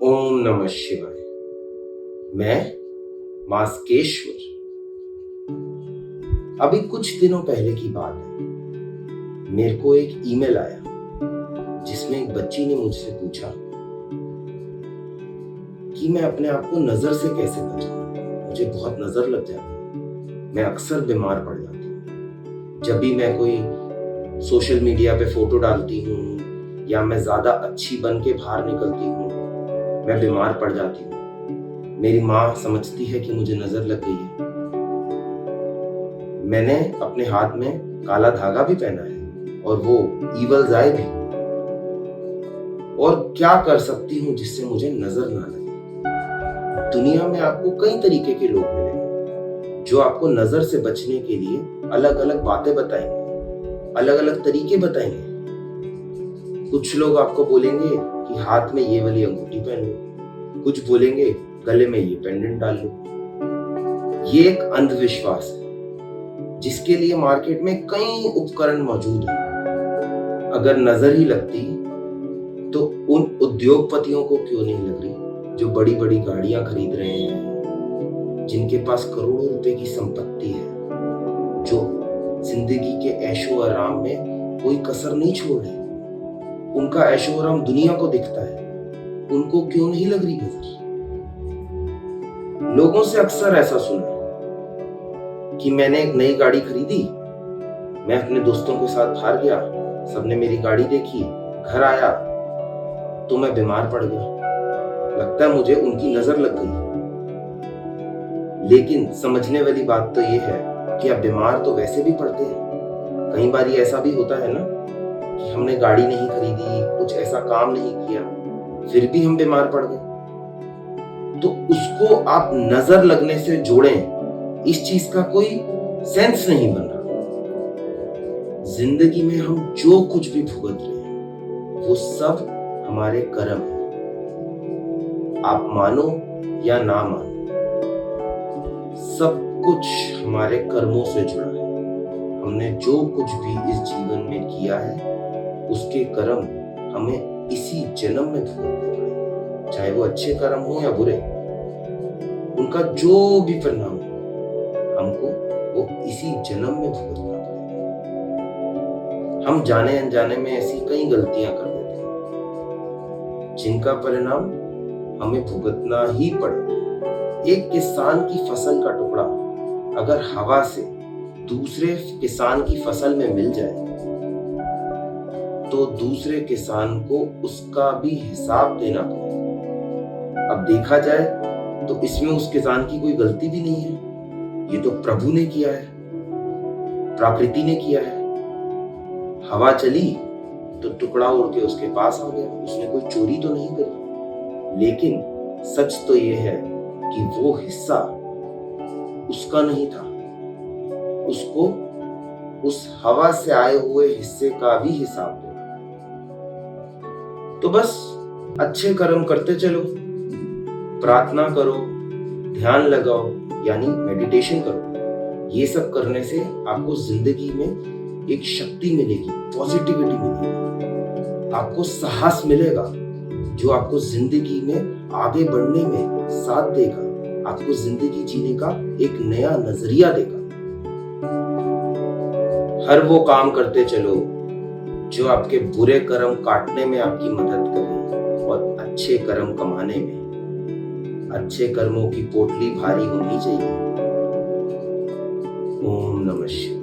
ओम नमः शिवाय। मैं मास्केश्वर। अभी कुछ दिनों पहले की बात है। मेरे को एक ईमेल आया जिसमें एक बच्ची ने मुझसे पूछा कि मैं अपने आप को नजर से कैसे बचाऊं। मुझे बहुत नजर लग जाती है। मैं अक्सर बीमार पड़ जाती हूँ। जब भी मैं कोई सोशल मीडिया पे फोटो डालती हूँ या मैं ज्यादा अच्छी बन के बाहर निकलती हूँ, मैं बीमार पड़ जाती हूँ। मेरी माँ समझती है कि मुझे नजर लग गई है। मैंने अपने हाथ में काला धागा भी पहना है और वो ईवल आई भी। और क्या कर सकती हूँ जिससे मुझे नजर ना लगे। दुनिया में आपको कई तरीके के लोग मिलेंगे जो आपको नजर से बचने के लिए अलग अलग बातें बताएंगे, अलग अलग तरीके बताएंगे। कुछ लोग आपको बोलेंगे कि हाथ में ये वाली अंगूठी पहन लो, कुछ बोलेंगे गले में ये पेंडेंट डाल लो। ये एक अंधविश्वास है जिसके लिए मार्केट में कई उपकरण मौजूद हैं। अगर नजर ही लगती तो उन उद्योगपतियों को क्यों नहीं लग रही जो बड़ी बड़ी गाड़ियां खरीद रहे हैं, जिनके पास करोड़ों रुपए की संपत्ति है, जो जिंदगी के ऐशो आराम में कोई कसर नहीं छोड़ रहे। उनका ऐशो आराम दुनिया को दिखता है, उनको क्यों नहीं लग रही नजर। लोगों से अक्सर ऐसा सुना कि मैंने एक नई गाड़ी खरीदी, मैं अपने दोस्तों के साथ बाहर गया, सबने मेरी गाड़ी देखी, घर आया तो मैं बीमार पड़ गया। लगता है मुझे उनकी नजर लग गई। लेकिन समझने वाली बात तो ये है कि आप बीमार तो वैसे भी पड़ते हैं। कई बार ऐसा भी होता है ना कि हमने गाड़ी नहीं खरीदी, कुछ ऐसा काम नहीं किया, फिर भी हम बीमार पड़ गए। तो उसको आप नजर लगने से जोड़ें। इस चीज का कोई सेंस नहीं बन रहा। जिंदगी में हम जो कुछ भी भुगत रहे हैं वो सब हमारे कर्म है। आप मानो या ना मानो, सब कुछ हमारे कर्मों से जुड़ा है। हमने जो कुछ भी इस जीवन में किया है उसके कर्म हमें इसी जन्म में भुगतने पड़ेंगे, चाहे वो अच्छे कर्म हो या बुरे। उनका जो भी परिणाम हो हमको वो इसी जन्म में भुगतना पड़ेगा। हम जाने अनजाने में ऐसी कई गलतियां कर देते हैं जिनका परिणाम हमें भुगतना ही पड़ेगा। एक किसान की फसल का टुकड़ा अगर हवा से दूसरे किसान की फसल में मिल जाए तो दूसरे किसान को उसका भी हिसाब देना पड़ेगा। अब देखा जाए तो इसमें उस किसान की कोई गलती भी नहीं है। ये तो प्रभु ने किया है, प्रकृति ने किया है। हवा चली तो टुकड़ा उड़ के उसके पास आ गया, उसने कोई चोरी तो नहीं करी। लेकिन सच तो ये है कि वो हिस्सा उसका नहीं था, उसको उस हवा से आए हुए हिस्से का भी हिसाब देना। तो बस अच्छे कर्म करते चलो, प्रार्थना करो, ध्यान लगाओ यानी मेडिटेशन करो। ये सब करने से आपको जिंदगी में एक शक्ति मिलेगी, पॉजिटिविटी मिलेगी, आपको साहस मिलेगा जो आपको जिंदगी में आगे बढ़ने में साथ देगा, आपको जिंदगी जीने का एक नया नजरिया देगा। हर वो काम करते चलो जो आपके बुरे कर्म काटने में आपकी मदद करे और अच्छे कर्म कमाने में। अच्छे कर्मों की पोटली भारी होनी चाहिए। ओम नमः शिवाय।